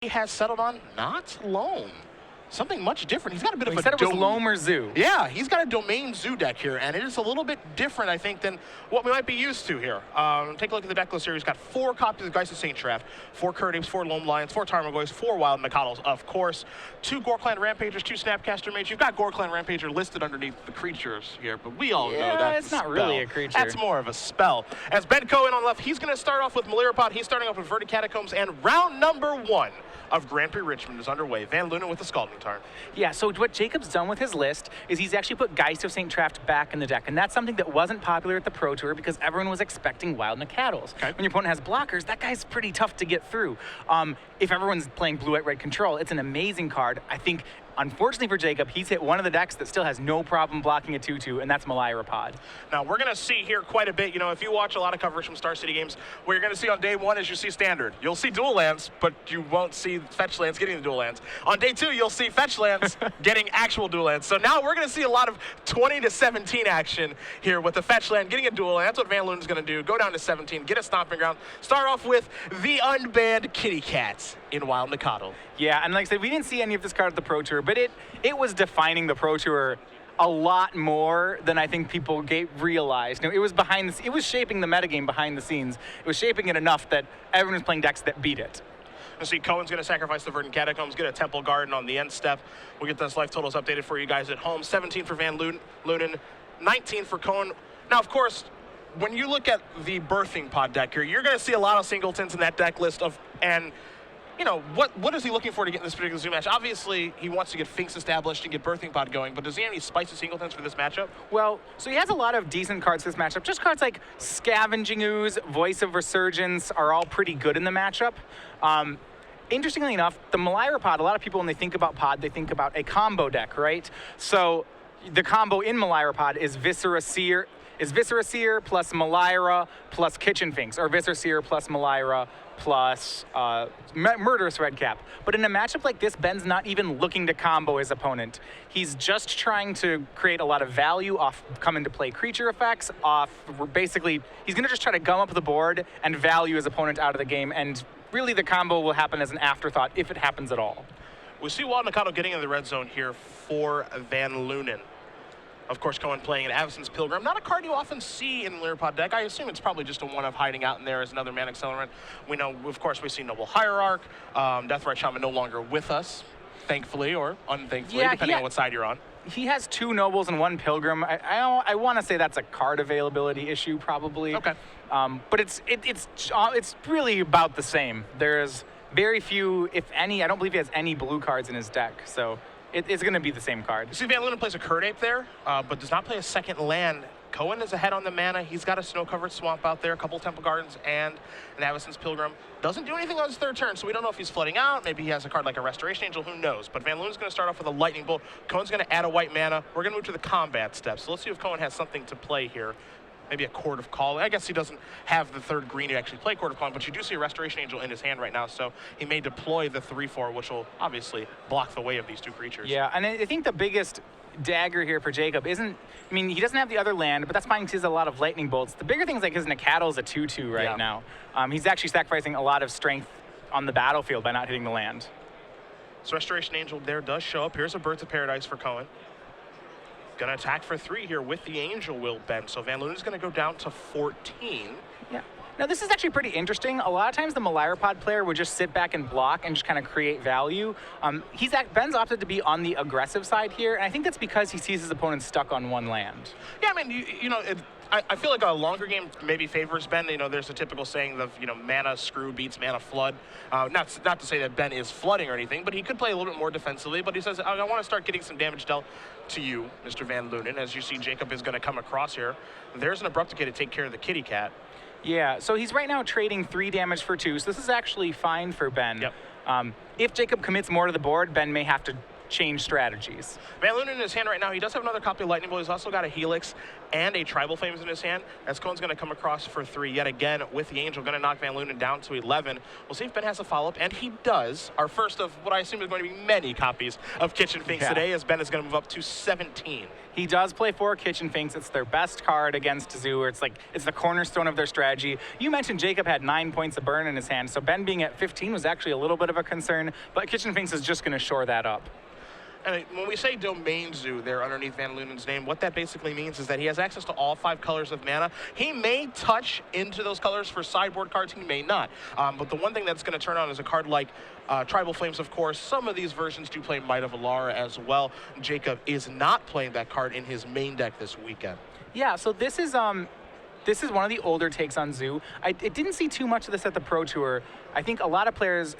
he has settled on not Loam. Something much different. He's got a bit of a said it was Loam or Zoo. Yeah, he's got a domain Zoo deck here, and it is a little bit different, I think, than what we might be used to here. Take a look at the deck list here. He's got 4 copies of Geist of Saint Shaft, 4 Curdaves, 4 Loam Lions, 4 Tarmogoyfs, 4 Wild Nakatos, of course, 2 Goreclan Rampagers, 2 Snapcaster Mages. You've got Goreclan Rampager listed underneath the creatures here, but we all know that's it's not really a creature. That's more of a spell. As Ben Cohen on the left, he's going to start off with Malirapod. He's starting off with Verdant Catacombs, and round number 1 of Grand Prix Richmond is underway. Van Lunen with the Scalding Tarn. Yeah, so what Jacob's done with his list is he's actually put Geist of Saint Shaft back in the deck, and that's something that wasn't popular at the Pro Tour because everyone was expecting Wild Nakatos. Okay. When your opponent has blockers, that guy's pretty tough to get through. If everyone's playing blue-white-red control, it's an amazing card. I think, unfortunately for Jacob, he's hit one of the decks that still has no problem blocking a 2/2, and that's Malirapod. Now, we're going to see here quite a bit. You know, if you watch a lot of coverage from Star City games, what you're going to see on day 1 is you see Standard. You'll see dual lands, but you won't see fetch lands getting the dual lands. On day 2, you'll see fetch lands getting actual dual lands. So now we're going to see a lot of 20 to 17 action here with the fetch land getting a dual land. That's what Van Lunen's going to do. Go down to 17, get a stomping ground. Start off with the unbanned Kitty Cats in Wild Nakato. Yeah, and like I said, we didn't see any of this card at the Pro Tour, but it was defining the Pro Tour a lot more than I think people realized. You know, it was it was shaping the metagame behind the scenes. It was shaping it enough that everyone was playing decks that beat it. You see Cohen's going to sacrifice the Verdant Catacombs, get a Temple Garden on the end step. We'll get those life totals updated for you guys at home. 17 for Van Lunen, 19 for Cohen. Now, of course, when you look at the Birthing Pod deck here, you're going to see a lot of singletons in that deck list and you know, what is he looking for to get in this particular Zoo match? Obviously, he wants to get Finks established and get Birthing Pod going, but does he have any spicy singletons for this matchup? Well, so he has a lot of decent cards for this matchup. Just cards like Scavenging Ooze, Voice of Resurgence are all pretty good in the matchup. Interestingly enough, the Malirapod, a lot of people, when they think about Pod, they think about a combo deck, right? So the combo in Malirapod is Viscera Seer plus Malira plus Kitchen Finks, or Viscera Seer plus Malira plus Murderous Redcap. But in a matchup like this, Ben's not even looking to combo his opponent. He's just trying to create a lot of value off come-into-play creature effects, basically, he's going to just try to gum up the board and value his opponent out of the game, and really the combo will happen as an afterthought, if it happens at all. We see Wild Nakato getting in the red zone here for Van Lunen. Of course, Cohen playing an Avacyn's Pilgrim. Not a card you often see in the Malirapod deck. I assume it's probably just a one of hiding out in there as another mana accelerant. We know, of course, we see Noble Hierarch. Deathrite Shaman no longer with us, thankfully or unthankfully, depending on what side you're on. He has 2 Nobles and 1 Pilgrim. I want to say that's a card availability issue, probably. Okay. But it's really about the same. There's very few, if any. I don't believe he has any blue cards in his deck, so it's going to be the same card. You see Van Lunen plays a Curdape there, but does not play a second land. Cohen is ahead on the mana. He's got a snow-covered swamp out there, a couple Temple Gardens, and an Avacyn's Pilgrim. Doesn't do anything on his 3rd turn, so we don't know if he's flooding out. Maybe he has a card like a Restoration Angel. Who knows? But Van Lunen's going to start off with a Lightning Bolt. Cohen's going to add a white mana. We're going to move to the combat step. So let's see if Cohen has something to play here. Maybe a Court of Calling. I guess he doesn't have the 3rd green to actually play Court of Calling, but you do see a Restoration Angel in his hand right now, so he may deploy the 3/4, which will obviously block the way of these 2 creatures. Yeah, and I think the biggest dagger here for Jacob isn't, I mean, he doesn't have the other land, but that's fine because he has a lot of lightning bolts. The bigger thing is like his Nakato's a 2/2 right now. He's actually sacrificing a lot of strength on the battlefield by not hitting the land. So Restoration Angel there does show up. Here's a Birds of Paradise for Cohen. Gonna attack for 3 here with the Angel Will Ben. So Van Lunen's gonna go down to 14. Yeah. Now this is actually pretty interesting. A lot of times the Malirapod player would just sit back and block and just kind of create value. Ben's opted to be on the aggressive side here, and I think that's because he sees his opponent stuck on 1 land. Yeah, I mean, you know, I feel like a longer game maybe favors Ben. You know, there's a typical saying of, you know, mana screw beats mana flood. Not to say that Ben is flooding or anything, but he could play a little bit more defensively. But he says, I want to start getting some damage dealt to you, Mr. Van Lunen. As you see, Jacob is going to come across here. There's an Abrupt Decay to take care of the Kitty Cat. Yeah, so he's right now trading 3 damage for 2, so this is actually fine for Ben. Yep. If Jacob commits more to the board, Ben may have to change strategies. Van Lunen in his hand right now, he does have another copy of Lightning Bolt. He's also got a Helix and a Tribal Flames in his hand, as Cohen's going to come across for 3 yet again with the Angel, going to knock Van Lunen down to 11. We'll see if Ben has a follow-up, and he does. Our first of what I assume is going to be many copies of Kitchen Finks today, as Ben is going to move up to 17. He does play 4 Kitchen Finks. It's their best card against Zoo. It's the cornerstone of their strategy. You mentioned Jacob had 9 points of burn in his hand, so Ben being at 15 was actually a little bit of a concern, but Kitchen Finks is just going to shore that up. And when we say Domain Zoo there underneath Van Lunen's name, what that basically means is that he has access to all 5 colors of mana. He may touch into those colors for sideboard cards, he may not. But the one thing that's going to turn on is a card like Tribal Flames, of course. Some of these versions do play Might of Alara as well. Jacob is not playing that card in his main deck this weekend. Yeah, so this is one of the older takes on Zoo. I didn't see too much of this at the Pro Tour. I think a lot of players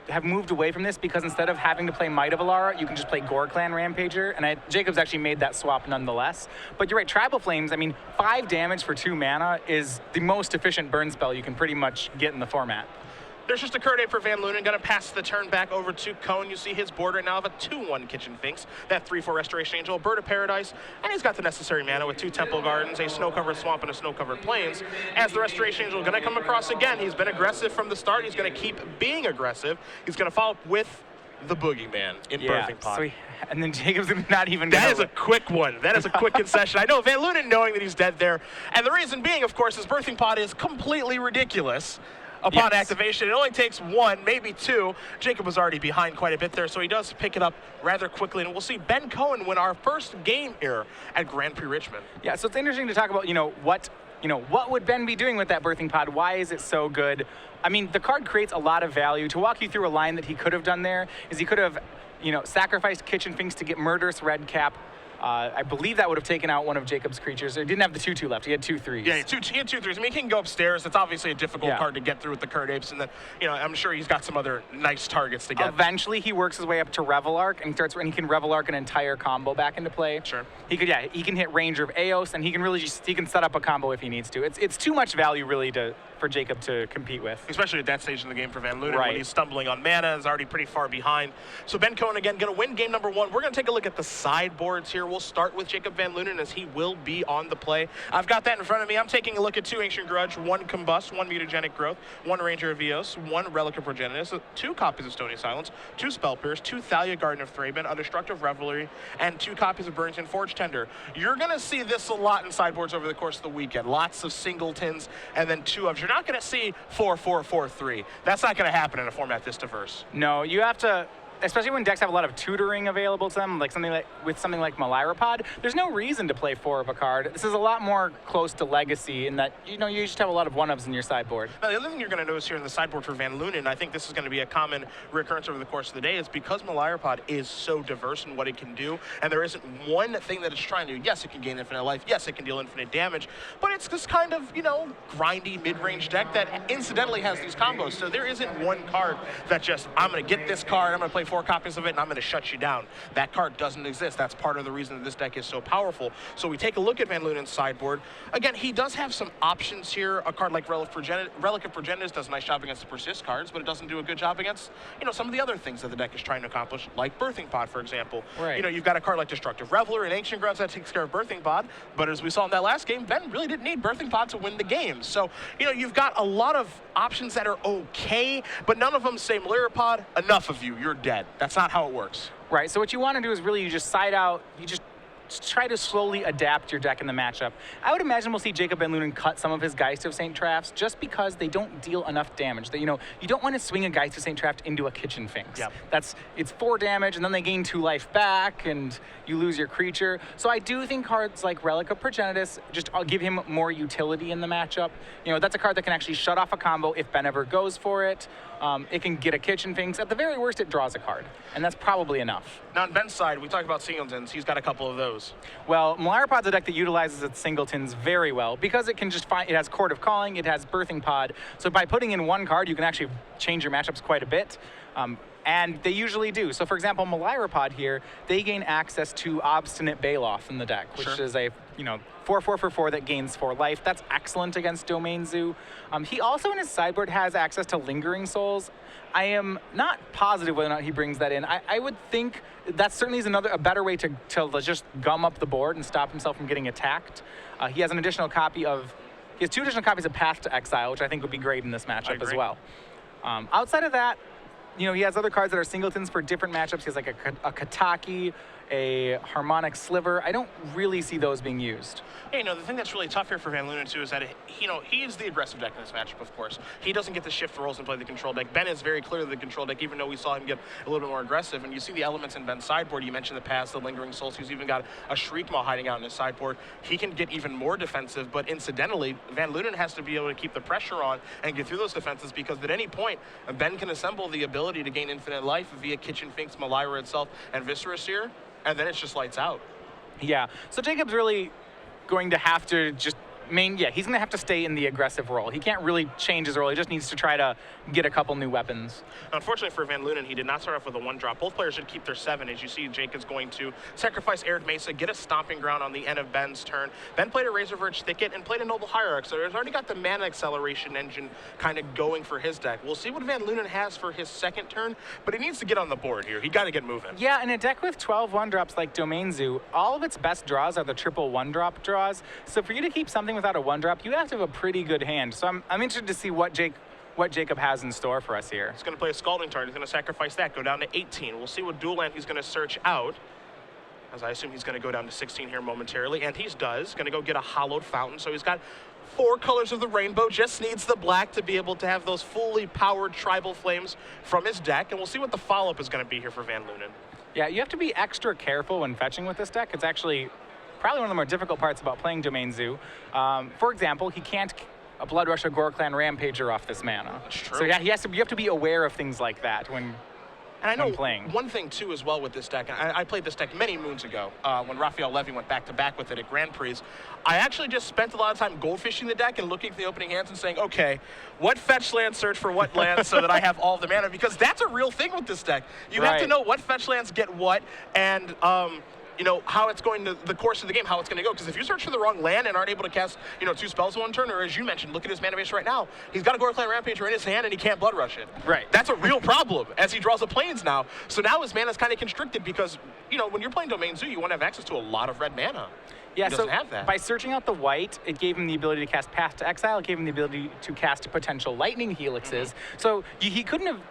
have moved away from this because instead of having to play Might of Alara, you can just play Gore Clan Rampager, and Jacob's actually made that swap nonetheless. But you're right, Tribal Flames, I mean, 5 damage for 2 mana is the most efficient burn spell you can pretty much get in the format. There's just a Card Ape for Van Lunen, going to pass the turn back over to Cohen. You see his board right now of a 2-1 Kitchen Finks, that 3-4 Restoration Angel, a Bird of Paradise, and he's got the necessary mana with 2 Temple Gardens, a Snow-Covered Swamp, and a Snow-Covered Plains. As the Restoration Angel going to come across again, he's been aggressive from the start. He's going to keep being aggressive. He's going to follow up with the Boogeyman in Birthing Pod. And then Jacob's not even going to... That is a quick one. That is a quick concession. I know Van Lunen knowing that he's dead there. And the reason being, of course, is Birthing Pod is completely ridiculous. Upon activation, it only takes 1, maybe 2. Jacob was already behind quite a bit there, so he does pick it up rather quickly. And we'll see Ben Cohen win our first game here at Grand Prix Richmond. Yeah, so it's interesting to talk about, what would Ben be doing with that Birthing Pod? Why is it so good? I mean, the card creates a lot of value. To walk you through a line that he could have done there is he could have, sacrificed Kitchen Finks to get Murderous Redcap. I believe that would have taken out one of Jacob's creatures. He didn't have the 2/2 left. He had 2 3s. Yeah, he had 2 3s. I mean, he can go upstairs. It's obviously a difficult card to get through with the Card Apes, and then, I'm sure he's got some other nice targets to get. Eventually, he works his way up to Revel Arc, and he can Revel Arc an entire combo back into play. Sure. He can hit Ranger of Eos, and he can set up a combo if he needs to. It's too much value really for Jacob to compete with. Especially at that stage in the game for Van Lunen when he's stumbling on mana, is already pretty far behind. So Ben Cohen again going to win game number 1. We're going to take a look at the sideboards here. We'll start with Jacob Van Lunen as he will be on the play. I've got that in front of me. I'm taking a look at 2 Ancient Grudge, 1 Combust, 1 Mutagenic Growth, 1 Ranger of Eos, 1 Relic of Progenitus, 2 copies of Stony Silence, 2 Spell Pierce, 2 Thalia Garden of Thraben, a Destructive Revelry, and 2 copies of Burrington Forge Tender. You're going to see this a lot in sideboards over the course of the weekend. Lots of singletons and then 2 ofs. You're not going to see 4 4 4 3. That's not going to happen in a format this diverse. No, you have to, especially when decks have a lot of tutoring available to them, like something like Malira Pod. There's no reason to play 4 of a card. This is a lot more close to Legacy in that you just have a lot of 1-ofs in your sideboard. Now, the other thing you're going to notice here in the sideboard for Van Lunen, I think this is going to be a common recurrence over the course of the day, is because Malira Pod is so diverse in what it can do, and there isn't one thing that it's trying to do. Yes, it can gain infinite life. Yes, it can deal infinite damage, but it's this kind of grindy mid-range deck that incidentally has these combos. So there isn't one card that just, I'm going to get this card, I'm going to play 4 copies of it, and I'm going to shut you down. That card doesn't exist. That's part of the reason that this deck is so powerful. So we take a look at Van Lunen's sideboard. Again, he does have some options here. A card like Relic of Progenitus does a nice job against the Persist cards, but it doesn't do a good job against, some of the other things that the deck is trying to accomplish, like Birthing Pod, for example. Right. You've got a card like Destructive Reveler and Ancient Grudge that takes care of Birthing Pod, but as we saw in that last game, Ben really didn't need Birthing Pod to win the game. So, you've got a lot of options that are okay, but none of them say Malira Pod, enough of you, you're dead. That's not how it works. Right, so what you want to do is really you just side out, you just try to slowly adapt your deck in the matchup. I would imagine we'll see Jacob Van Lunen cut some of his Geist of St. Traps just because they don't deal enough damage. That, you don't want to swing a Geist of St. Traps into a Kitchen Finks. Yep. It's 4 damage, and then they gain 2 life back, and you lose your creature. So I do think cards like Relic of Progenitus I'll give him more utility in the matchup. That's a card that can actually shut off a combo if Ben ever goes for it. It can get a Kitchen Finks. At the very worst, it draws a card, and that's probably enough. Now on Ben's side, we talked about singletons. He's got a couple of those. Well, Malira Pod's a deck that utilizes its singletons very well because it can it has Court of Calling, it has Birthing Pod. So by putting in 1 card, you can actually change your matchups quite a bit. And they usually do. So for example, Malira Pod here, they gain access to Obstinate Baloth in the deck, which is a 4/4 for 4 that gains 4 life. That's excellent against Domain Zoo. He also in his sideboard has access to Lingering Souls. I am not positive whether or not he brings that in. I would think that certainly is a better way to just gum up the board and stop himself from getting attacked. He has an additional copy of, he has 2 additional copies of Path to Exile, which I think would be great in this matchup as well. Outside of that, he has other cards that are singletons for different matchups. He has like a Kataki, a Harmonic Sliver. I don't really see those being used. Hey, the thing that's really tough here for Van Lunen, too, is that, he is the aggressive deck in this matchup, of course. He doesn't get to shift roles and play the control deck. Ben is very clearly the control deck, even though we saw him get a little bit more aggressive. And you see the elements in Ben's sideboard. You mentioned the Paths, the Lingering Souls. He's even got a Shriekmaw hiding out in his sideboard. He can get even more defensive, but incidentally, Van Lunen has to be able to keep the pressure on and get through those defenses, because at any point, Ben can assemble the ability to gain infinite life via Kitchen Finks, Malira itself, and Viscera Seer, and then it's just lights out. Yeah, so Jacob's really going to have to just he's going to have to stay in the aggressive role. He can't really change his role. He just needs to try to get a couple new weapons. Unfortunately for Van Lunen, he did not start off with a 1-drop. Both players should keep their 7. As you see, Jake is going to sacrifice Arid Mesa, get a Stomping Ground on the end of Ben's turn. Ben played a Razorverge Thicket and played a Noble Hierarch, so he's already got the mana acceleration engine kind of going for his deck. We'll see what Van Lunen has for his second turn, but he needs to get on the board here. He got to get moving. Yeah, in a deck with 12 1-drops like Domain Zoo, all of its best draws are the triple 1-drop draws. So for you to keep something without a 1-drop, you have to have a pretty good hand. So I'm interested to see what Jacob has in store for us here. He's going to play a Scalding Tarn. He's going to sacrifice that, go down to 18. We'll see what dual land he's going to search out, as I assume he's going to go down to 16 here momentarily, and he does. Going to go get a Hallowed Fountain. So he's got 4 colors of the rainbow, just needs the black to be able to have those fully powered Tribal Flames from his deck, and we'll see what the follow-up is going to be here for Van Lunen. Yeah, you have to be extra careful when fetching with this deck. It's actually probably one of the more difficult parts about playing Domain Zoo. For example, he can't Blood Rush a Gorklan Rampager off this mana. That's true. So yeah, you have to be aware of things like that when playing. One thing too as well with this deck, I played this deck many moons ago when Raphael Levy went back-to-back with it at Grand Prix. I actually just spent a lot of time goldfishing the deck and looking at the opening hands and saying, okay, what fetch land search for what land so that I have all the mana, because that's a real thing with this deck. You have to know what fetch lands get what, and how it's going to, the course of the game, how it's going to go. Because if you search for the wrong land and aren't able to cast, 2 spells in one turn, or as you mentioned, look at his mana base right now. He's got a Gorklan Rampager in his hand and he can't Blood Rush it. Right. That's a real problem as he draws the Plains now. So now his mana's kind of constricted because, when you're playing Domain Zoo, you want to have access to a lot of red mana. Yeah, he doesn't have that. By searching out the white, it gave him the ability to cast Path to Exile. It gave him the ability to cast potential Lightning Helixes. So he couldn't have,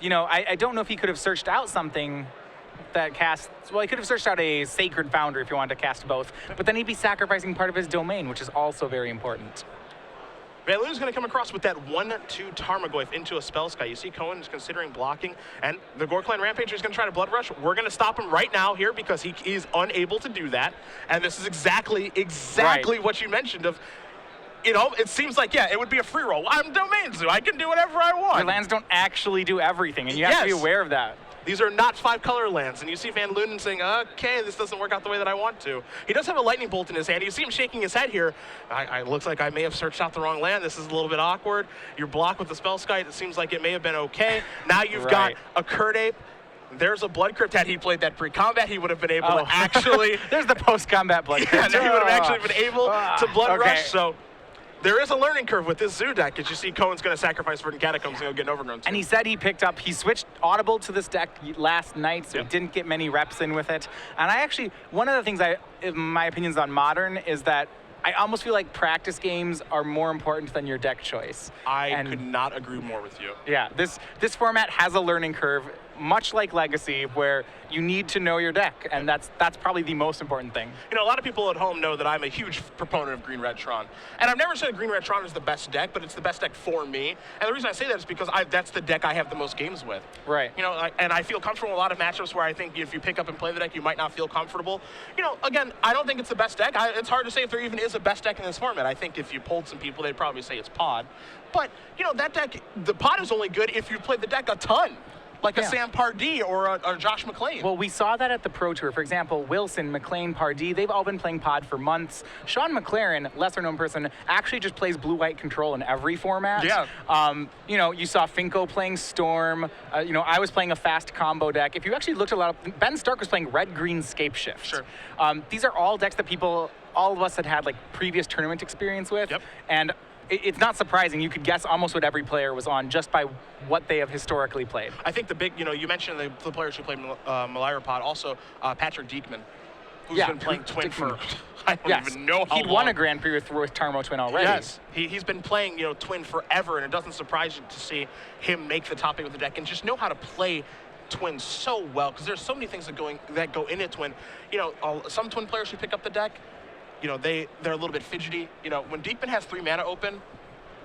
I don't know if he could have searched out something that casts, well, he could have searched out a Sacred Foundry if you wanted to cast both, but then he'd be sacrificing part of his domain, which is also very important. Van Lunen's going to come across with that 1/2 Tarmogoyf into a Spellsky. You see Cohen is considering blocking, and the Gorklan Rampager is going to try to Blood Rush. We're going to stop him right now here because he is unable to do that, and this is exactly what you mentioned of, it seems like, it would be a free roll. I'm Domain Zoo. I can do whatever I want. Your lands don't actually do everything, and you have to be aware of that. These are not 5-color lands, and you see Van Lunen saying, okay, this doesn't work out the way that I want to. He does have a Lightning Bolt in his hand. You see him shaking his head here. Looks like I may have searched out the wrong land. This is a little bit awkward. You're blocked with the Spellskite. It seems like it may have been okay. Now you've got a Curdape. There's a Blood Crypt. Had he played that pre-combat, he would have been able to actually... There's the post-combat Blood Crypt. He would have actually been able to Blood Rush, so... There is a learning curve with this Zoo deck, as you see Cohen's going to sacrifice Verdant Catacombs and go get an Overgrown. And he said he switched Audible to this deck last night, so he didn't get many reps in with it. And one of the things my opinions on Modern is that I almost feel like practice games are more important than your deck choice. I could not agree more with you. Yeah, this format has a learning curve, much like Legacy, where you need to know your deck, and that's probably the most important thing. A lot of people at home know that I'm a huge proponent of Green Red Tron, and I've never said Green Red Tron is the best deck, but it's the best deck for me. And the reason I say that is because that's the deck I have the most games with. Right. And I feel comfortable in a lot of matchups where I think if you pick up and play the deck, you might not feel comfortable. Again, I don't think it's the best deck. It's hard to say if there even is a best deck in this format. I think if you polled some people, they'd probably say it's Pod. But that deck, the Pod is only good if you play the deck a ton. like a Sam Pardee or a Josh McClain. Well, we saw that at the Pro Tour. For example, Wilson, McClain, Pardee, they've all been playing Pod for months. Sean McLaren, lesser known person, actually just plays blue-white control in every format. Yeah. You saw Finko playing Storm. I was playing a fast combo deck. If you actually looked at a lot of, Ben Stark was playing red-green Scape Shift. Sure. These are all decks that all of us had like previous tournament experience with. Yep. And it's not surprising. You could guess almost what every player was on just by what they have historically played. I think the big, you mentioned the players who played Malira Pod, also Patrick Diekman, who's been playing Twin for, I don't even know how He'd long. won a Grand Prix with Tarmo Twin already. Yes, he's been playing, Twin forever, and it doesn't surprise you to see him make the top 8 with the deck and just know how to play Twin so well, because there's so many things that go into Twin. Some Twin players who pick up the deck, they're a little bit fidgety. When Diekman has 3 mana open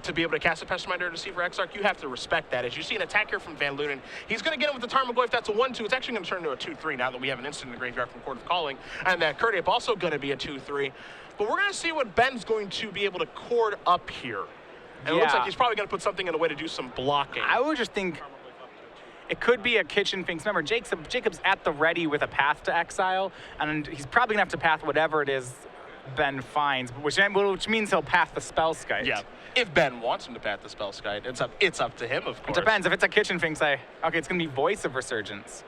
to be able to cast a Pesterminder Deceiver Exarch, you have to respect that. As you see an attack here from Van Lunen, he's going to get him with the Tarmogoyf. That's a 1-2. It's actually going to turn into a 2-3 now that we have an instant in the graveyard from Court of Calling. And that Kurdape also going to be a 2-3. But we're going to see what Ben's going to be able to cord up here. And it looks like he's probably going to put something in a way to do some blocking. I would just think it could be a Kitchen Finks. Remember, Jacob's at the ready with a Path to Exile, and he's probably going to have to path whatever it is Ben finds, which means he'll path the Spellskite. Yeah. If Ben wants him to path the Spellskite, it's up to him, of course. It depends. If it's a Kitchen Finks, it's going to be Voice of Resurgence.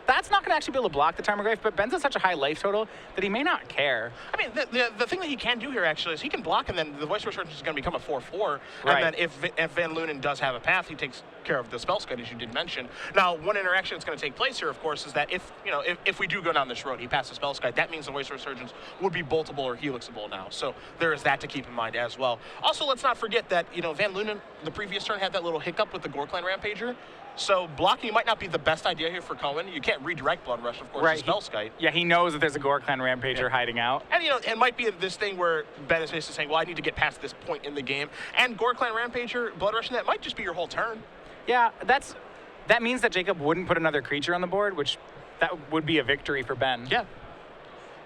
That's not going to actually be able to block the Tarmogoyf, but Ben's at such a high life total that he may not care. I mean, the thing that he can do here, actually, is he can block, and then the Voice of Resurgence is going to become a 4-4. Right. And then if Van Lunen does have a path, he takes care of the Spellskite, as you did mention. Now, one interaction that's going to take place here, of course, is that if we do go down this road, he passes Spellskite, that means the Voice of Resurgence would be boltable or helixable now. So there is that to keep in mind as well. Also, let's not forget that, Van Lunen, the previous turn, had that little hiccup with the Gorklan Rampager. So blocking might not be the best idea here for Cohen. You can't redirect Blood Rush, of course, to Spellskite. He knows that there's a Gorklan Rampager hiding out. And, it might be this thing where Ben is basically saying, well, I need to get past this point in the game. And Gorklan Rampager, Blood Rush, and that might just be your whole turn. Yeah, that means that Jacob wouldn't put another creature on the board, which that would be a victory for Ben. Yeah.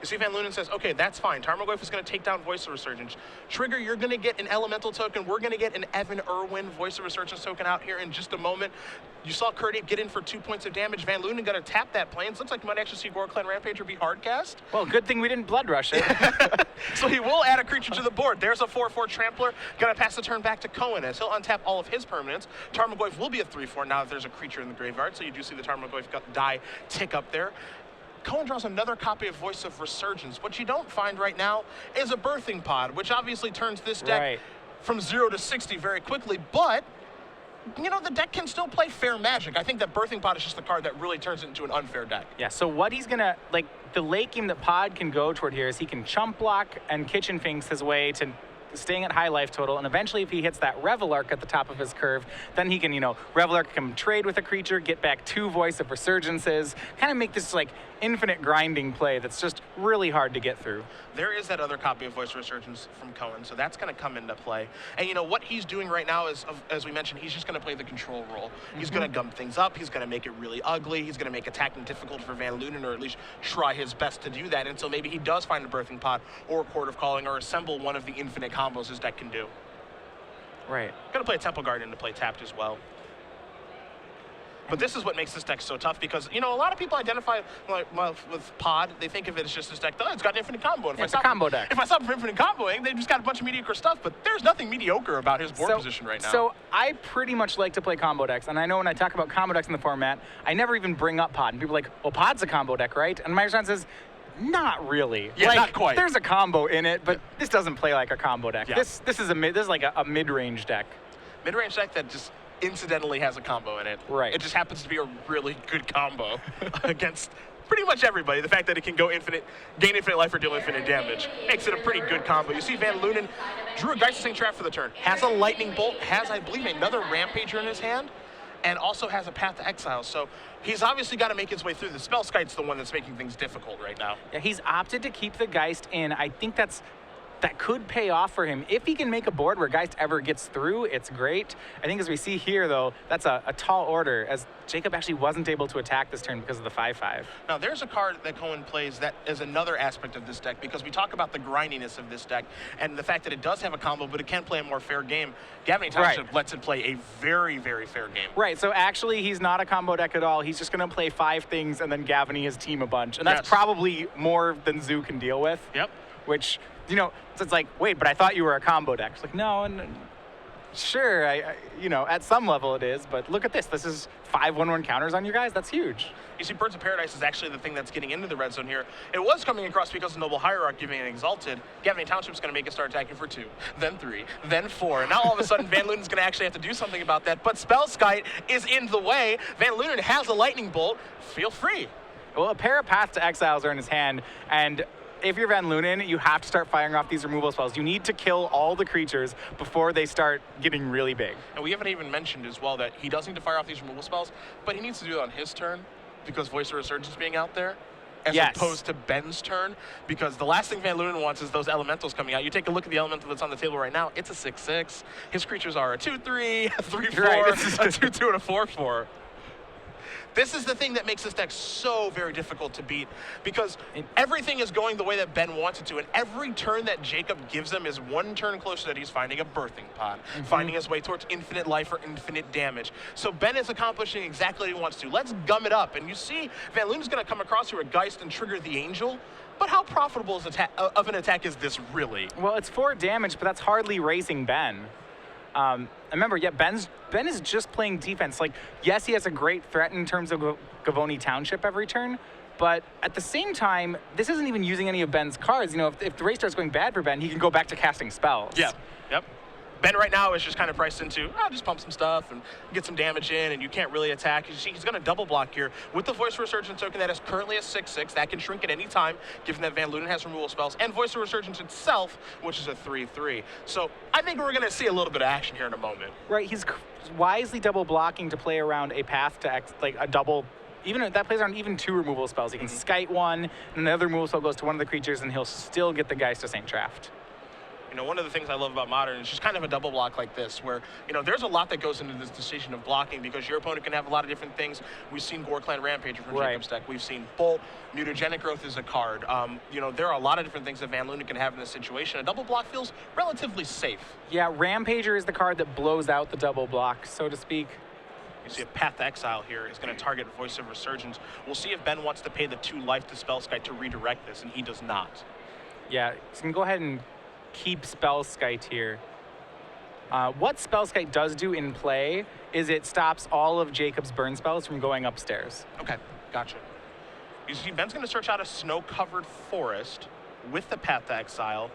You see Van Lunen says, okay, that's fine. Tarmogoyf is going to take down Voice of Resurgence. Trigger, you're going to get an Elemental token. We're going to get an Evan Irwin Voice of Resurgence token out here in just a moment. You saw Kurdape get in for 2 points of damage. Van Lunen going to tap that Plains. Looks like you might actually see Gorklan Rampager be hardcast. Well, good thing we didn't Blood Rush it. So he will add a creature to the board. There's a 4-4 Trampler. Going to pass the turn back to Cohen as he'll untap all of his permanents. Tarmogoyf will be a 3-4 now that there's a creature in the graveyard. So you do see the Tarmogoyf die tick up there. Cohen draws another copy of Voice of Resurgence. What you don't find right now is a Birthing Pod, which obviously turns this deck from 0 to 60 very quickly, but the deck can still play fair Magic. I think that Birthing Pod is just the card that really turns it into an unfair deck. Yeah, so what he's going to, the late game that Pod can go toward here is he can chump block and Kitchen Finks his way to staying at high life total, and eventually if he hits that Revelark at the top of his curve, then he can, Revelark can trade with a creature, get back 2 Voice of Resurgences, kind of make this infinite grinding play that's just really hard to get through. There is that other copy of Voice of Resurgence from Cohen, so that's going to come into play. And what he's doing right now is, as we mentioned, he's just going to play the control role. He's going to gum things up. He's going to make it really ugly. He's going to make attacking difficult for Van Lunen, or at least try his best to do that until maybe he does find a Birthing Pod or a Court of Calling or assemble one of the infinite combos his deck can do. Right. Going to play a Temple Guardian to play tapped as well. But this is what makes this deck so tough because, a lot of people identify with Pod. They think of it as just this deck. Oh, it's got an infinite combo. And it's a combo deck. If I stop from infinite comboing, they've just got a bunch of mediocre stuff. But there's nothing mediocre about his board position right now. So I pretty much like to play combo decks. And I know when I talk about combo decks in the format, I never even bring up Pod. And people are like, well, Pod's a combo deck, right? And my response is, not really. Yeah, not quite. There's a combo in it, but this doesn't play like a combo deck. Yeah. This is like a mid-range deck. Mid-range deck that just incidentally has a combo in it. Right. It just happens to be a really good combo against pretty much everybody. The fact that it can go infinite, gain infinite life or deal infinite damage makes it a pretty good combo. You see Van Lunen drew a Geisting Trap for the turn, has a Lightning Bolt, has, I believe, another Rampager in his hand, and also has a Path to Exile. So he's obviously got to make his way through. The Spellskite's the one that's making things difficult right now. Yeah, he's opted to keep the Geist in. I think that's that could pay off for him. If he can make a board where Geist ever gets through, it's great. I think as we see here, though, that's a tall order, as Jacob actually wasn't able to attack this turn because of the 5/5. Now, there's a card that Cohen plays that is another aspect of this deck, because we talk about the grindiness of this deck and the fact that it does have a combo, but it can play a more fair game. Gavin Township lets it play a very, very fair game. Right, so actually he's not a combo deck at all. He's just going to play 5 things and then Gavin his team a bunch. And that's probably more than Zoo can deal with. Yep. Which, you know, so it's like, wait, but I thought you were a combo deck. It's like, no, sure, I you know, at some level it is, but look at this. This is 5/1/1 counters on you guys. That's huge. You see, Birds of Paradise is actually the thing that's getting into the red zone here. It was coming across because of Noble Hierarch giving an Exalted. Gavin Township's going to make it start attacking for 2, then 3, then 4. And now all of a sudden, Van Lunen's going to actually have to do something about that. But Spellskite is in the way. Van Lunen has a Lightning Bolt. Feel free. Well, a pair of Path to Exiles are in his hand, and if you're Van Lunen, you have to start firing off these removal spells. You need to kill all the creatures before they start getting really big. And we haven't even mentioned as well that he does need to fire off these removal spells, but he needs to do it on his turn because Voice of Resurgence being out there, as opposed to Ben's turn, because the last thing Van Lunen wants is those elementals coming out. You take a look at the elemental that's on the table right now, it's a 6/6. His creatures are a 2/3, a 3/4, a 2/2, and a 4/4. This is the thing that makes this deck so very difficult to beat, because everything is going the way that Ben wants it to, and every turn that Jacob gives him is one turn closer that he's finding a birthing pod, finding his way towards infinite life or infinite damage. So Ben is accomplishing exactly what he wants to. Let's gum it up, and you see Van Lunen's going to come across here a Geist and trigger the Angel, but how profitable of an attack is this really? Well, it's 4 damage, but that's hardly raising Ben. Remember, Ben is just playing defense. Like, yes, he has a great threat in terms of Gavoni Township every turn, but at the same time, this isn't even using any of Ben's cards. You know, if the race starts going bad for Ben, he can go back to casting spells. Yeah, yep. Ben right now is just kind of priced into, just pump some stuff and get some damage in, and you can't really attack. You see, he's going to double block here with the Voice of Resurgence token that is currently a 6/6. That can shrink at any time, given that Van Lunen has removal spells, and Voice of Resurgence itself, which is a 3/3. So I think we're going to see a little bit of action here in a moment. Right, he's wisely double blocking to play around a path to like a double. Even if that plays on even 2 removal spells, he can skite 1, and another removal spell goes to one of the creatures, and he'll still get the Geist of St. Traft. You know, one of the things I love about Modern is just kind of a double block like this, where, you know, there's a lot that goes into this decision of blocking, because your opponent can have a lot of different things. We've seen Gore-Clan Rampager from Jacob's deck. We've seen Bolt. Mutagenic Growth is a card. You know, there are a lot of different things that Van Lunen can have in this situation. A double block feels relatively safe. Yeah, Rampager is the card that blows out the double block, so to speak. You see a Path to Exile here is going to target Voice of Resurgence. We'll see if Ben wants to pay the 2 life to Spellskite to redirect this, and he does not. Yeah, so you can go ahead and keep Spellskite here. What Spellskite does do in play is it stops all of Jacob's burn spells from going upstairs. Okay, gotcha. You see, Ben's going to search out a snow-covered forest with the Path to Exile.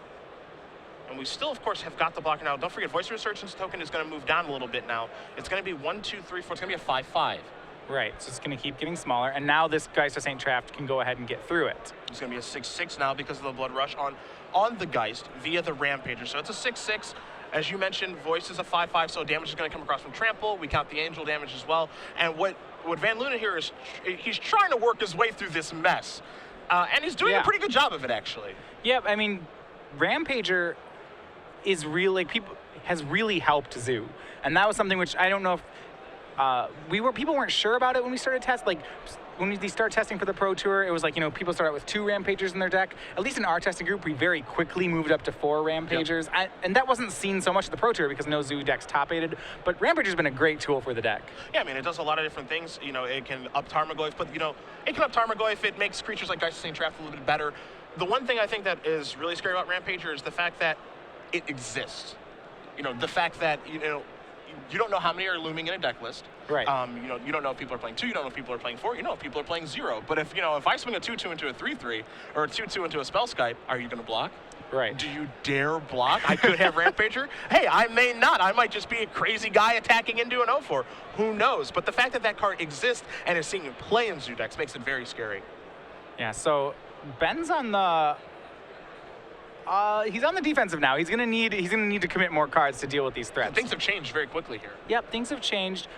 And we still, of course, have got the blocker now. Don't forget, Voice of Resurgence token is going to move down a little bit now. It's going to be 1, 2, 3, 4. It's going to be a 5/5. Right, so it's going to keep getting smaller, and now this Geist of St. Traft can go ahead and get through it. It's going to be a 6/6 now because of the Blood Rush on the Geist via the Rampager. So it's a 6/6. As you mentioned, Voice is a 5/5, so damage is going to come across from Trample. We count the Angel damage as well. And what Van Lunen here is, he's trying to work his way through this mess. And he's doing a pretty good job of it, actually. Yeah, I mean, Rampager is really, has really helped Zoo. And that was something which I don't know if people weren't sure about it when we started testing. Like, when we start testing for the Pro Tour, it was like, you know, people start out with 2 Rampagers in their deck. At least in our testing group, we very quickly moved up to 4 Rampagers. Yep. And that wasn't seen so much at the Pro Tour because no Zoo decks top-aided, but Rampager's been a great tool for the deck. Yeah, I mean, it does a lot of different things. You know, it can up Tarmogoyf, but, you know, it can up Tarmogoyf. It makes creatures like Geist of St. Traft a little bit better. The one thing I think that is really scary about Rampager is the fact that it exists. You know, the fact that, you know, you don't know how many are looming in a deck list. Right. You know, you don't know if people are playing 2, you don't know if people are playing 4, you know if people are playing 0. But if, you know, if I swing a 2/2 into a 3/3 or a 2/2 into a Spellskite, are you going to block? Right. Do you dare block? I could have Rampager. Hey, I may not. I might just be a crazy guy attacking into an 0/4. Who knows? But the fact that that card exists and is seeing play in Zoo decks makes it very scary. Yeah, so Ben's on the he's on the defensive now. He's gonna need to commit more cards to deal with these threats. Things have changed very quickly here. Yep, things have changed.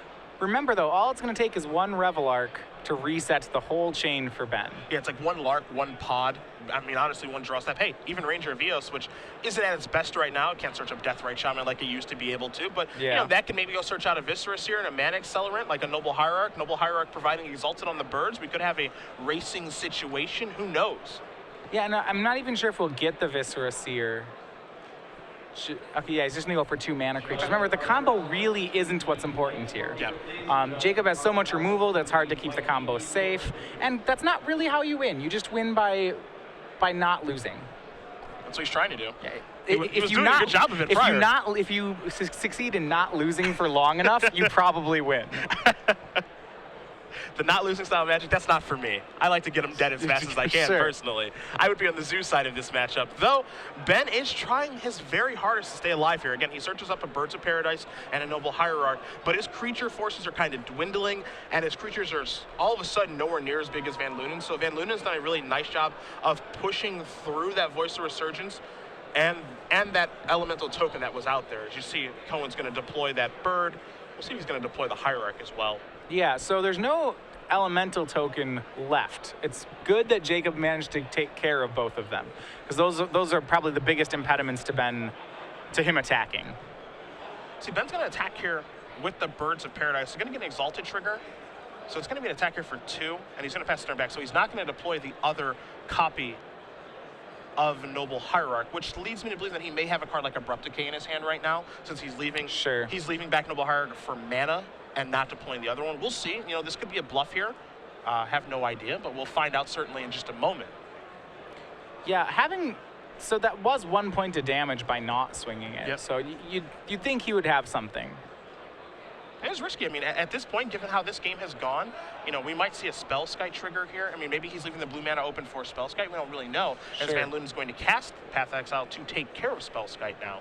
Remember, though, all it's going to take is one Revel Arc to reset the whole chain for Ben. Yeah, it's like one Lark, one Pod. I mean, honestly, one Draw Step. Hey, even Ranger of Eos, which isn't at its best right now. It can't search up Deathrite Shaman like it used to be able to. But, Yeah. you know, that can maybe go search out a Viscera Seer and a Mana Accelerant, like a Noble Hierarch. Noble Hierarch providing Exalted on the birds. We could have a racing situation. Who knows? Yeah, no, I'm not even sure if we'll get the Viscera Seer. Okay, yeah, he's just going to go for 2 mana creatures. Remember, the combo really isn't what's important here. Yeah. Jacob has so much removal that it's hard to keep the combo safe, and that's not really how you win. You just win by not losing. That's what he's trying to do. Yeah. He was doing a good job of it prior. If you succeed in not losing for long enough, you probably win. The not losing style of Magic, that's not for me. I like to get them dead as fast as I can, Sure. personally. I would be on the Zoo side of this matchup. Though, Ben is trying his very hardest to stay alive here. Again, he searches up a Birds of Paradise and a Noble Hierarch, but his creature forces are kind of dwindling, and his creatures are all of a sudden nowhere near as big as Van Lunen. So Van Lunen's done a really nice job of pushing through that Voice of Resurgence and that elemental token that was out there. As you see, Cohen's going to deploy that bird. We'll see if he's going to deploy the Hierarch as well. Yeah, so there's no elemental token left. It's good that Jacob managed to take care of both of them, because those are probably the biggest impediments to him attacking. See, Ben's going to attack here with the Birds of Paradise. He's going to get an Exalted trigger, so it's going to be an attack here for 2, and he's going to pass the turn back. So he's not going to deploy the other copy of Noble Hierarch, which leads me to believe that he may have a card like Abrupt Decay in his hand right now, since he's leaving. Sure. He's leaving back Noble Hierarch for mana and not deploying the other one. We'll see. You know, this could be a bluff here. Have no idea, but we'll find out certainly in just a moment. Yeah, so that was 1 point of damage by not swinging it. Yep. So you'd think he would have something. It is risky. I mean, at this point, given how this game has gone, you know, we might see a Spellskite trigger here. I mean, maybe he's leaving the blue mana open for Spellskite. We don't really know, as Sure. Van Lunen's going to cast Path of Exile to take care of Spellskite now.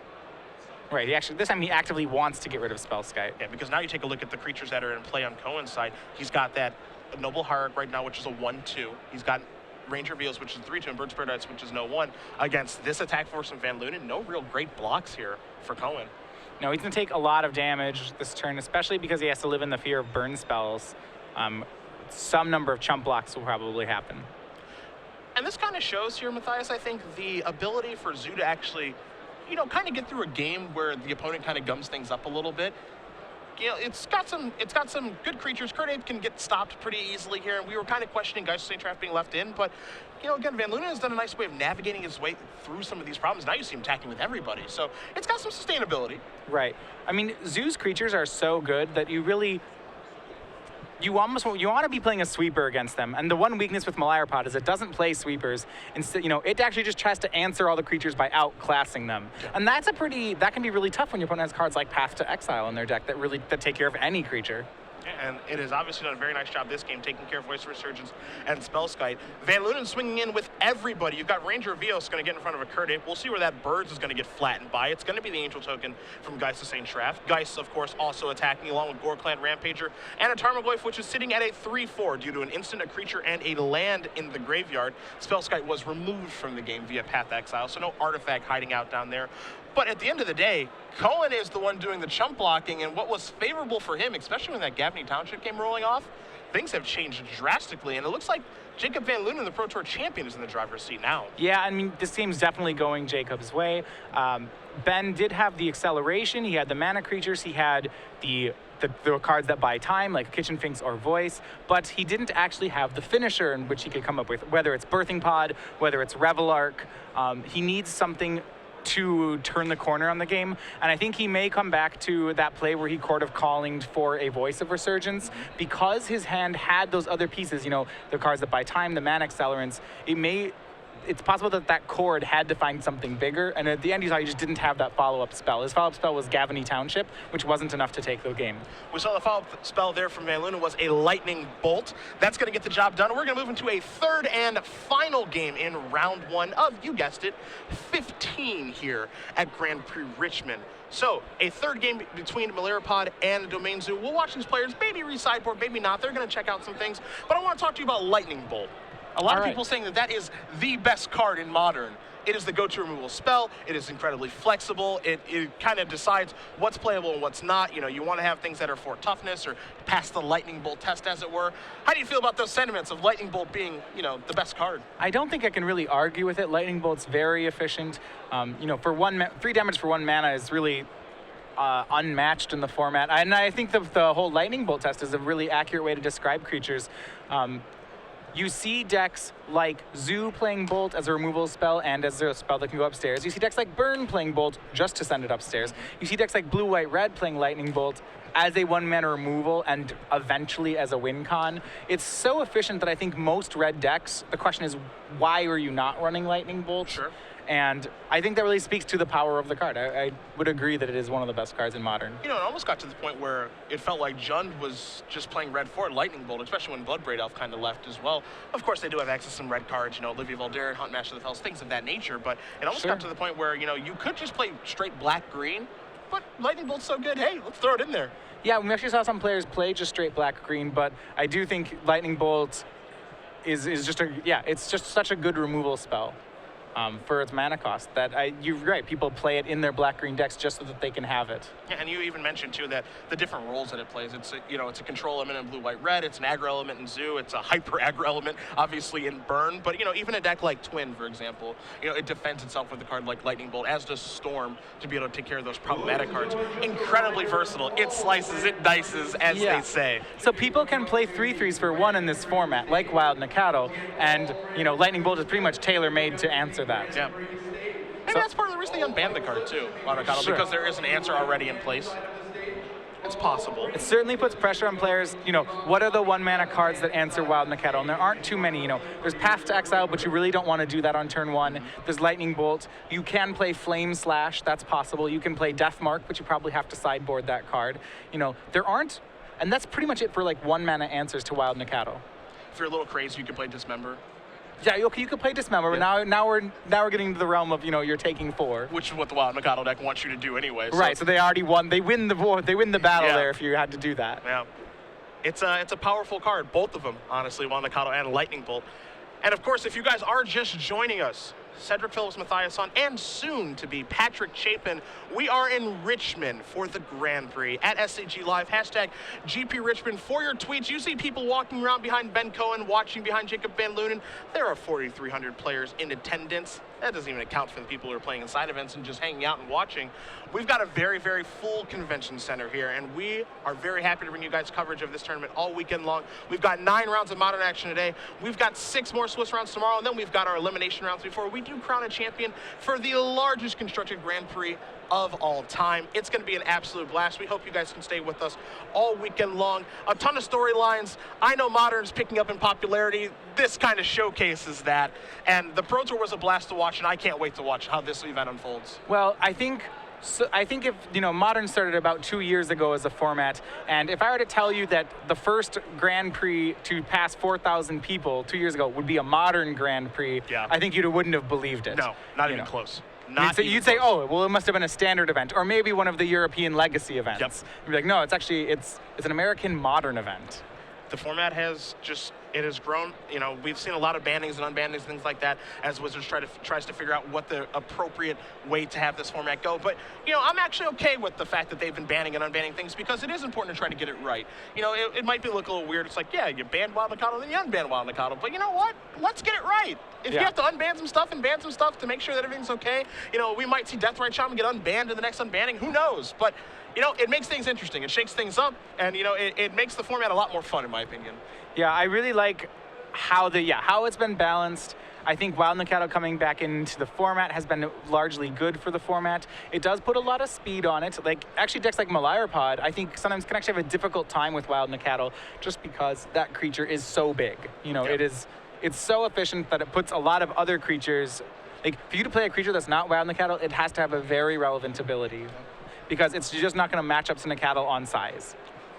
Right, this time he actively wants to get rid of Spellskite. Yeah, because now you take a look at the creatures that are in play on Cohen's side. He's got that Noble Hierarch right now, which is a 1/2. He's got Ranger of Eos, which is 3/2, and Birds of Paradise, which is no 1. Against this attack force from Van Lunen, no real great blocks here for Cohen. No, he's going to take a lot of damage this turn, especially because he has to live in the fear of burn spells. Some number of chump blocks will probably happen. And this kind of shows here, Matthias, I think, the ability for Zoo to actually, you know, kind of get through a game where the opponent kind of gums things up a little bit. You know, it's got some good creatures. Kurt Ape can get stopped pretty easily here, and we were kind of questioning Geist of St. Traff being left in, but, you know, again, Van Lunen has done a nice way of navigating his way through some of these problems. Now you see him attacking with everybody, so it's got some sustainability. Right. I mean, Zoo's creatures are so good that you want to be playing a sweeper against them. And the one weakness with Malirapod is it doesn't play sweepers. Instead, you know, it actually just tries to answer all the creatures by outclassing them. Yeah. And that can be really tough when your opponent has cards like Path to Exile in their deck that take care of any creature. And it has obviously done a very nice job this game, taking care of Voice of Resurgence and Spellskite. Van Lunen swinging in with everybody. You've got Ranger of Eos going to get in front of a Kurt Ape. We'll see where that Birds is going to get flattened by. It's going to be the Angel token from Geist of St. Traff. Geist, of course, also attacking along with Gore-Clan Rampager and a Tarmogoyf, which is sitting at a 3/4 due to an instant, a creature, and a land in the graveyard. Spellskite was removed from the game via Path Exile, so no artifact hiding out down there. But at the end of the day, Cohen is the one doing the chump blocking, and what was favorable for him, especially when that Gaffney Township came rolling off, things have changed drastically, and it looks like Jacob Van Lunen, the Pro Tour champion, is in the driver's seat now. Yeah, I mean, this game's definitely going Jacob's way. Ben did have the acceleration, he had the mana creatures, he had the cards that buy time, like Kitchen Finks or Voice, but he didn't actually have the finisher in which he could come up with, whether it's Birthing Pod, whether it's Revel Arc. He needs something to turn the corner on the game, and I think he may come back to that play where he Court of Calling for a Voice of Resurgence, because his hand had those other pieces, you know, the cards that buy time, the mana accelerants. It's possible that chord had to find something bigger, and at the end he saw he just didn't have that follow-up spell. His follow-up spell was Gaffney Township, which wasn't enough to take the game. We saw the follow-up spell there from Van Lunen was a Lightning Bolt. That's going to get the job done. We're going to move into a third and final game in round 1 of, you guessed it, 15 here at Grand Prix Richmond. So, a third game between Malirapod and Domain Zoo. We'll watch these players, maybe re-sideboard, maybe not. They're going to check out some things, but I want to talk to you about Lightning Bolt. A lot of people saying that is the best card in Modern. it is the go-to removal spell. It is incredibly flexible. It kind of decides what's playable and what's not. You know, you want to have things that are for toughness or pass the lightning bolt test, as it were. How do you feel about those sentiments of lightning bolt being, you know, the best card? I don't think I can really argue with it. Lightning bolt's very efficient. You know, for 3 damage for 1 mana is really unmatched in the format. And I think the whole lightning bolt test is a really accurate way to describe creatures. You see decks like Zoo playing Bolt as a removal spell and as a spell that can go upstairs. You see decks like Burn playing Bolt just to send it upstairs. You see decks like Blue, White, Red playing Lightning Bolt as a 1-mana removal and eventually as a win con. It's so efficient that I think most red decks, the question is, why are you not running Lightning Bolt? Sure. And I think that really speaks to the power of the card. I would agree that it is one of the best cards in Modern. You know, it almost got to the point where it felt like Jund was just playing red for Lightning Bolt, especially when Bloodbraid Elf kind of left as well. Of course, they do have access to some red cards, you know, Olivia Voldaren, Hunt Master of the Fells, things of that nature, but it almost got to the point where, you know, you could just play straight black-green, but Lightning Bolt's so good, hey, let's throw it in there. Yeah, we actually saw some players play just straight black-green, but I do think Lightning Bolt is just it's just such a good removal spell. For its mana cost, that you're right, people play it in their black-green decks just so that they can have it. Yeah, and you even mentioned too that the different roles that it plays. It's it's a control element in Blue, White, Red. It's an aggro element in Zoo. It's a hyper aggro element, obviously, in Burn. But even a deck like Twin, for example, it defends itself with a card like Lightning Bolt, as does Storm, to be able to take care of those problematic cards. Incredibly versatile. It slices, it dices, as they say. So people can play 3/3s for 1 in this format, like Wild Nakato, and Lightning Bolt is pretty much tailor-made to answer that. Yeah. Maybe that's part of the reason they unbanned the card too, because there is an answer already in place. It's possible. It certainly puts pressure on players. What are the 1-mana cards that answer Wild Nakato? And there aren't too many. There's Path to Exile, but you really don't want to do that on turn 1. There's Lightning Bolt. You can play Flame Slash. That's possible. You can play Death Mark, but you probably have to sideboard that card. There aren't, and that's pretty much it for 1-mana answers to Wild Nakato. If you're a little crazy, you can play Dismember. Yeah, okay, you could play Dismember, but now we're getting into the realm of you're taking 4, which is what the Wild Nakato deck wants you to do anyway. So. Right, so they already won. They win the war. They win the battle there if you had to do that. Yeah, it's a powerful card, both of them, honestly, Wild Nakato and Lightning Bolt. And of course, if you guys are just joining us, Cedric Phillips Mathiasson, and soon to be Patrick Chapin, we are in Richmond for the Grand Prix at SCG Live. Hashtag GPRICH for your tweets. You see people walking around behind Ben Cohen, watching behind Jacob Van Lunen. There are 4,300 players in attendance. That doesn't even account for the people who are playing inside events and just hanging out and watching. We've got a very, very full convention center here, and we are very happy to bring you guys coverage of this tournament all weekend long. We've got 9 rounds of Modern action today. We've got 6 more Swiss rounds tomorrow, and then we've got our elimination rounds before we do crown a champion for the largest constructed Grand Prix of all time. It's going to be an absolute blast. We hope you guys can stay with us all weekend long. A ton of storylines. I know Modern's picking up in popularity. This kind of showcases that. And the Pro Tour was a blast to watch, and I can't wait to watch how this event unfolds. Well, I think if, Modern started about 2 years ago as a format, and if I were to tell you that the first Grand Prix to pass 4,000 people 2 years ago would be a Modern Grand Prix, I think you wouldn't have believed it. No, not even close. You'd say, oh, well, it must have been a standard event, or maybe one of the European legacy events. Yep. You'd be like, no, it's actually, it's an American Modern event. The format has grown. We've seen a lot of bannings and unbannings, things like that, as Wizards tries to figure out what the appropriate way to have this format go. But, I'm actually okay with the fact that they've been banning and unbanning things, because it is important to try to get it right. It might look a little weird. It's like, yeah, you banned Wild Nakato, then you unbanned Wild Nakato. But you know what? Let's get it right. If you have to unban some stuff and ban some stuff to make sure that everything's okay, we might see Deathrite Shaman get unbanned in the next unbanning. Who knows? But it makes things interesting. It shakes things up, and it makes the format a lot more fun, in my opinion. Yeah, I really like how it's been balanced. I think Wild Nakato coming back into the format has been largely good for the format. It does put a lot of speed on it. Actually, decks like Malirapod, I think sometimes can actually have a difficult time with Wild Nakato, just because that creature is so big. It's so efficient that it puts a lot of other creatures. For you to play a creature that's not Wild Nakato, it has to have a very relevant ability, because it's just not going to match up to Nakato on size.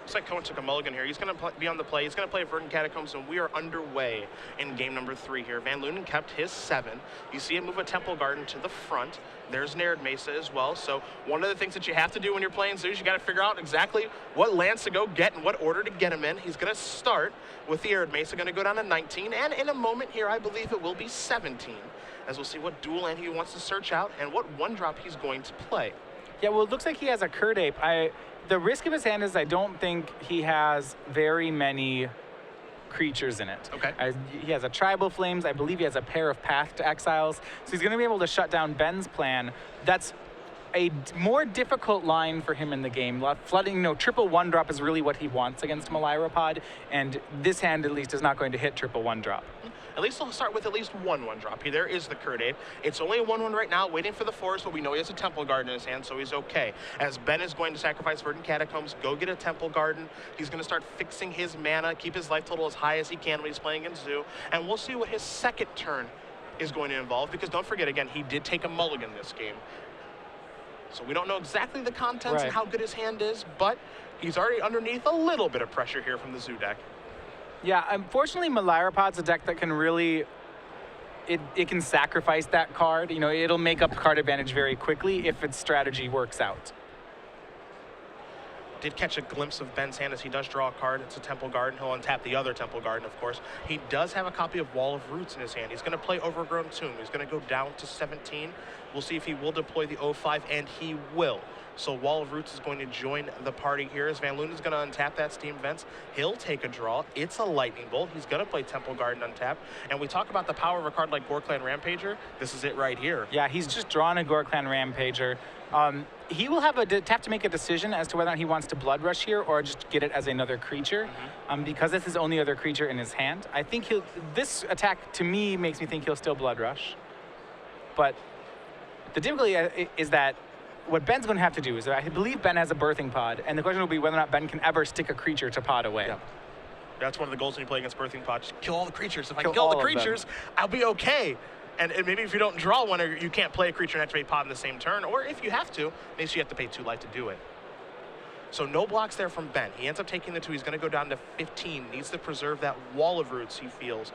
Looks like Cohen took a mulligan here. He's going to be on the play. He's going to play Verdant Catacombs, and we are underway in game number 3 here. Van Lunen kept his 7. You see him move a Temple Garden to the front. There's Nared Mesa as well. So one of the things that you have to do when you're playing Zoos, you got to figure out exactly what lands to go get and what order to get him in. He's going to start with the Nared Mesa, going to go down to 19, and in a moment here, I believe it will be 17, as we'll see what dual land he wants to search out and what 1-drop he's going to play. Yeah, well, it looks like he has a Curd Ape. The risk of his hand is I don't think he has very many creatures in it. Okay. He has a Tribal Flames. I believe he has a pair of Path to Exiles. So he's going to be able to shut down Ben's plan. That's a more difficult line for him in the game. Flooding, triple 1-drop is really what he wants against Malyrapod, and this hand at least is not going to hit triple 1-drop. At least he'll start with at least one 1-drop. There is the Curd Ape. It's only a 1/1 right now, waiting for the forest, but we know he has a Temple Garden in his hand, so he's okay. As Ben is going to sacrifice Verdant Catacombs, go get a Temple Garden. He's going to start fixing his mana, keep his life total as high as he can when he's playing against Zoo, and we'll see what his second turn is going to involve, because don't forget, again, he did take a mulligan this game. So we don't know exactly the contents and how good his hand is, but he's already underneath a little bit of pressure here from the Zoo deck. Yeah, unfortunately, Malyrapod's a deck that can really, it can sacrifice that card. It'll make up card advantage very quickly if its strategy works out. Did catch a glimpse of Ben's hand as he does draw a card. It's a Temple Garden. He'll untap the other Temple Garden, of course. He does have a copy of Wall of Roots in his hand. He's going to play Overgrown Tomb. He's going to go down to 17. We'll see if he will deploy the 05, and he will. So Wall of Roots is going to join the party here as Van Lunen is going to untap that Steam Vents. He'll take a draw. It's a Lightning Bolt. He's going to play Temple Garden untapped. And we talk about the power of a card like Gore-Clan Rampager. This is it right here. Yeah, he's just drawn a Gore-Clan Rampager. He will have a tap to make a decision as to whether or not he wants to Blood Rush here or just get it as another creature. Because this is his only other creature in his hand. I think this attack, to me, makes me think he'll still Blood Rush. But the difficulty is that what Ben's going to have to do is, I believe Ben has a Birthing Pod, and the question will be whether or not Ben can ever stick a creature to pod away. Yeah. That's one of the goals when you play against Birthing Pod. Just kill all the creatures. If I kill all the creatures, I'll be okay. And maybe if you don't draw one, or you can't play a creature and activate pod in the same turn, or if you have to, maybe you have to pay 2 life to do it. So no blocks there from Ben. He ends up taking the 2. He's going to go down to 15. Needs to preserve that Wall of Roots, he feels.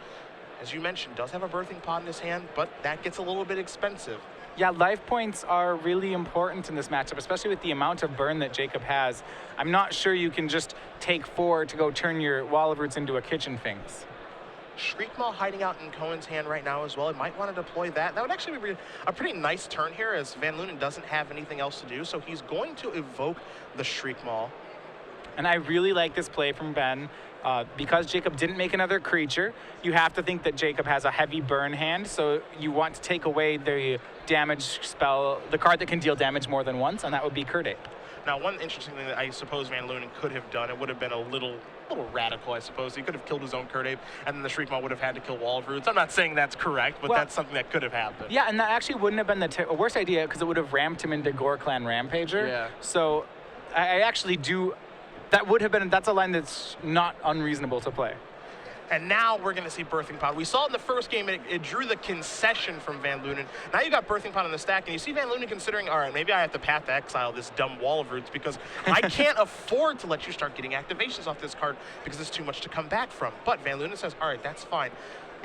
As you mentioned, does have a Birthing Pod in his hand, but that gets a little bit expensive. Yeah, life points are really important in this matchup, especially with the amount of burn that Jacob has. I'm not sure you can just take 4 to go turn your Wall of Roots into a Kitchen Finks. Shriekmaw hiding out in Cohen's hand right now as well. He might want to deploy that. That would actually be a pretty nice turn here, as Van Lunen doesn't have anything else to do, so he's going to evoke the Shriekmaw. And I really like this play from Ben. Because Jacob didn't make another creature, you have to think that Jacob has a heavy burn hand, so you want to take away the damage spell, the card that can deal damage more than once, and that would be Curd Ape. Now, one interesting thing that I suppose Van Lunen could have done, it would have been a little radical, I suppose. He could have killed his own Curd Ape, and then the Shriekmaw would have had to kill Wall of Roots. I'm not saying that's correct, but that's something that could have happened. Yeah, and that actually wouldn't have been the worst idea, because it would have ramped him into Gore-Clan Rampager. Yeah. So I actually do... That's a line that's not unreasonable to play. And now we're going to see Birthing Pod. We saw it in the first game, it drew the concession from Van Lunen. Now you got Birthing Pod on the stack, and you see Van Lunen considering, all right, maybe I have to Path to Exile this dumb Wall of Roots, because I can't afford to let you start getting activations off this card because it's too much to come back from. But Van Lunen says, all right, that's fine.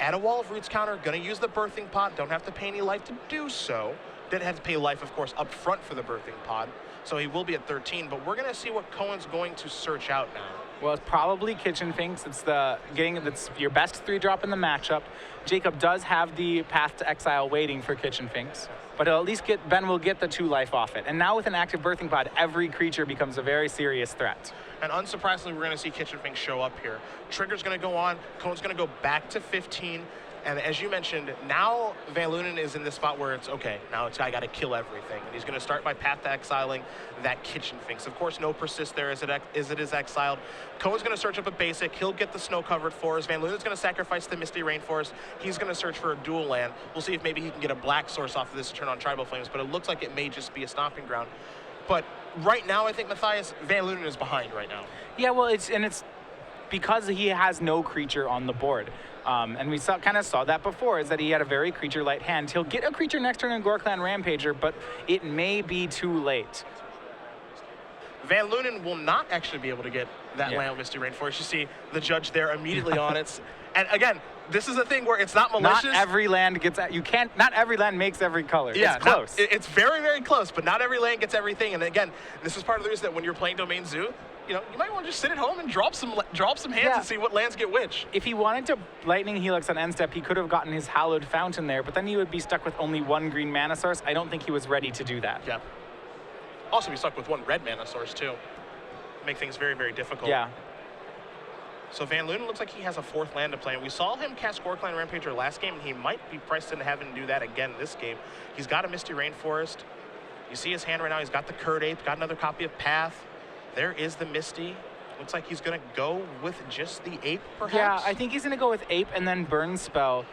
Add a Wall of Roots counter, going to use the Birthing Pod, don't have to pay any life to do so. Didn't have to pay life, of course, up front for the Birthing Pod. So he will be at 13, but we're going to see what Cohen's going to search out now. Well, it's probably Kitchen Finks. It's that's your best 3-drop in the matchup. Jacob does have the Path to Exile waiting for Kitchen Finks, but at least Ben will get the 2 life off it. And now with an active Birthing Pod, every creature becomes a very serious threat. And unsurprisingly, we're going to see Kitchen Finks show up here. Trigger's going to go on. Cohen's going to go back to 15. And as you mentioned, now Van Lunen is in this spot where it's, okay, now I got to kill everything. And he's going to start by Path to Exiling that Kitchen Finks. Of course, no persist there as it is exiled. Cohen's going to search up a basic. He'll get the snow-covered forest. Van Lunen's going to sacrifice the Misty Rainforest. He's going to search for a dual land. We'll see if maybe he can get a black source off of this to turn on Tribal Flames, but it looks like it may just be a stomping ground. But right now, I think, Matthias, Van Lunen is behind right now. Yeah, well, it's because he has no creature on the board. And we kind of saw that before, is that he had a very creature-light hand. He'll get a creature next turn in Gore-Clan Rampager, but it may be too late. Van Lunen will not actually be able to get that land with Misty Rainforest. You see the judge there immediately on it. And again, this is a thing where it's not malicious. Not every land gets, not every land makes every color. Yeah, it's close. It's very, very close, but not every land gets everything. And again, this is part of the reason that when you're playing Domain Zoo, you might want to just sit at home and drop some hands and see what lands get which. If he wanted to Lightning Helix on end step, he could have gotten his Hallowed Fountain there, but then he would be stuck with only one green mana source. I don't think he was ready to do that. Yeah. Also be stuck with one red mana source too. Make things very, very difficult. Yeah. So Van Lunen looks like he has a fourth land to play. And we saw him cast Scorecline Rampager last game, and he might be priced into having to do that again this game. He's got a Misty Rainforest. You see his hand right now. He's got the Curd Ape, got another copy of Path. There is the Misty. Looks like he's going to go with just the Ape, perhaps? Yeah, I think he's going to go with Ape and then Burn Spell.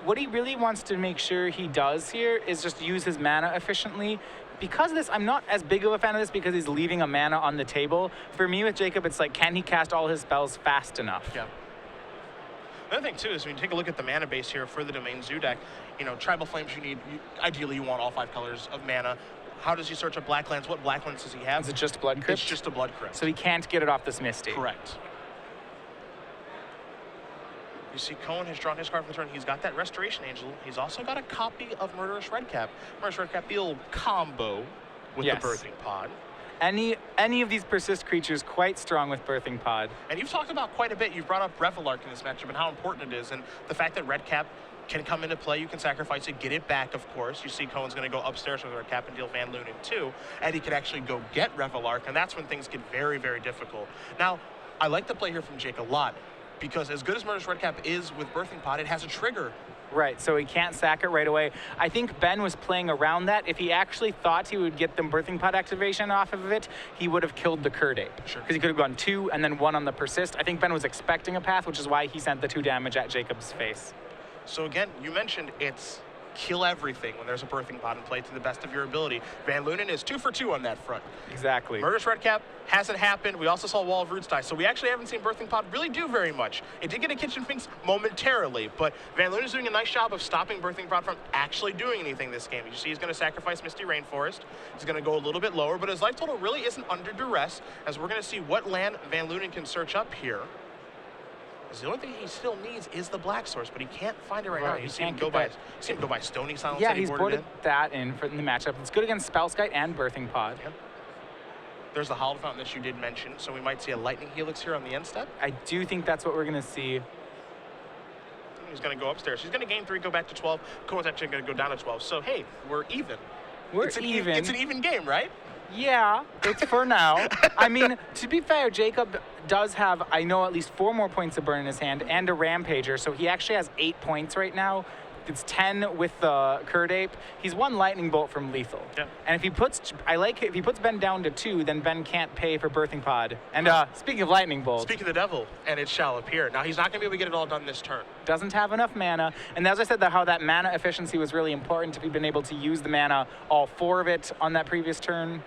What he really wants to make sure he does here is just use his mana efficiently. Because of this, I'm not as big of a fan of this because he's leaving a mana on the table. For me with Jacob, it's like, can he cast all his spells fast enough? Yeah. Another thing, too, is when you take a look at the mana base here for the Domain Zoo deck, Tribal Flames ideally you want all 5 colors of mana. How does he search up black lands? What black lands does he have? Is it just Blood Crypt? It's just a Blood Crypt. So he can't get it off this Misty. Correct. You see Cohen has drawn his card from the turn. He's got that Restoration Angel. He's also got a copy of Murderous Redcap. Murderous Redcap, the old combo with the Birthing Pod. Any of these persist creatures quite strong with Birthing Pod. And you've talked about quite a bit. You've brought up Revelark in this matchup and how important it is. And the fact that Redcap can come into play. You can sacrifice it, get it back, of course. You see Cohen's going to go upstairs with Redcap and deal Van Lunen too. And he can actually go get Revelark. And that's when things get very, very difficult. Now, I like the play here from Jake a lot, because as good as Murderous Redcap is with Birthing Pod, it has a trigger. Right, so he can't sack it right away. I think Ben was playing around that. If he actually thought he would get the Birthing Pod activation off of it, he would have killed the Curd Ape. Sure. Because he could have gone 2 and then 1 on the Persist. I think Ben was expecting a path, which is why he sent the 2 damage at Jacob's face. So again, you mentioned it's kill everything when there's a Birthing Pod in play to the best of your ability. Van Lunen is 2 for 2 on that front. Exactly. Murderous Redcap hasn't happened. We also saw Wall of Roots die, so we actually haven't seen Birthing Pod really do very much. It did get a Kitchen Finks momentarily, but Van Lunen is doing a nice job of stopping Birthing Pod from actually doing anything this game. You see he's going to sacrifice Misty Rainforest. He's going to go a little bit lower, but his life total really isn't under duress, as we're going to see what land Van Lunen can search up here. Because the only thing he still needs is the black source, but he can't find it right now. You see him go by Stony Silence. Yeah, he's boarded that in the matchup. It's good against Spellskite and Birthing Pod. Yep. There's the Hallowed Fountain that you did mention, so we might see a Lightning Helix here on the end step. I do think that's what we're going to see. He's going to go upstairs. He's going to gain 3, go back to 12. Cohen's actually going to go down to 12. So, hey, we're even. It's even. It's an even game, right? Yeah, it's for now. I mean, to be fair, Jacob does have, I know, at least 4 more points of burn in his hand and a Rampager, so he actually has 8 points right now. It's 10 with the Curd Ape. He's 1 Lightning Bolt from lethal. Yeah. And if he puts, if he puts Ben down to 2, then Ben can't pay for Birthing Pod. And speaking of Lightning Bolt. Speak of the devil, and it shall appear. Now, he's not going to be able to get it all done this turn. Doesn't have enough mana. And as I said, how that mana efficiency was really important if he'd been able to use the mana, all 4 of it on that previous turn.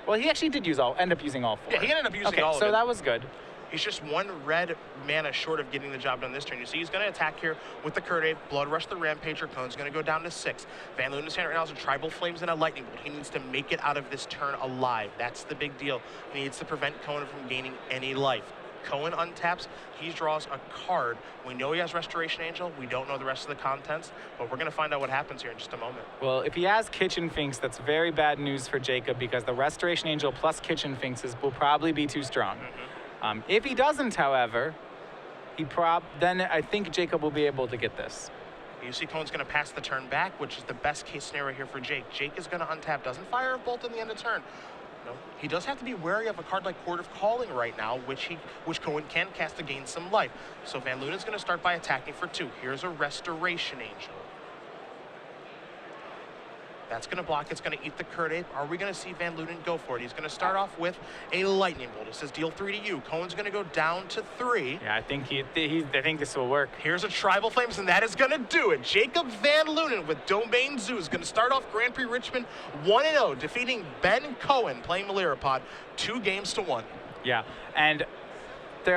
Well, he actually did end up using all 4. Yeah, he ended up using all of it. So that was good. He's just 1 red mana short of getting the job done this turn. You see he's going to attack here with the Curd Ape, Blood Rush the Rampager. Cohen's going to go down to 6. Van Lunen's hand right now is a Tribal Flames and a Lightning Bolt. He needs to make it out of this turn alive. That's the big deal. He needs to prevent Cohen from gaining any life. Cohen untaps, he draws a card. We know he has Restoration Angel. We don't know the rest of the contents, but we're going to find out what happens here in just a moment. Well, if he has Kitchen Finks, that's very bad news for Jacob, because the Restoration Angel plus Kitchen Finks will probably be too strong. If he doesn't, however, then I think Jacob will be able to get this. You see Cohen's going to pass the turn back, which is the best case scenario here for Jake. Jake is going to untap, doesn't fire a bolt in the end of turn. No, he does have to be wary of a card like Court of Calling right now, which Cohen can cast to gain some life. So Van Lunen's going to start by attacking for 2. Here's a Restoration Angel. That's going to block. It's going to eat the Curd Ape. Are we going to see Van Lunen go for it? He's going to start off with a Lightning Bolt. It says deal 3 to you. Cohen's going to go down to 3. Yeah, I think I think this will work. Here's a Tribal Flames, and that is going to do it. Jacob Van Lunen with Domain Zoo is going to start off Grand Prix Richmond 1-0, defeating Ben Cohen, playing Melirapod 2 games to 1. Yeah, and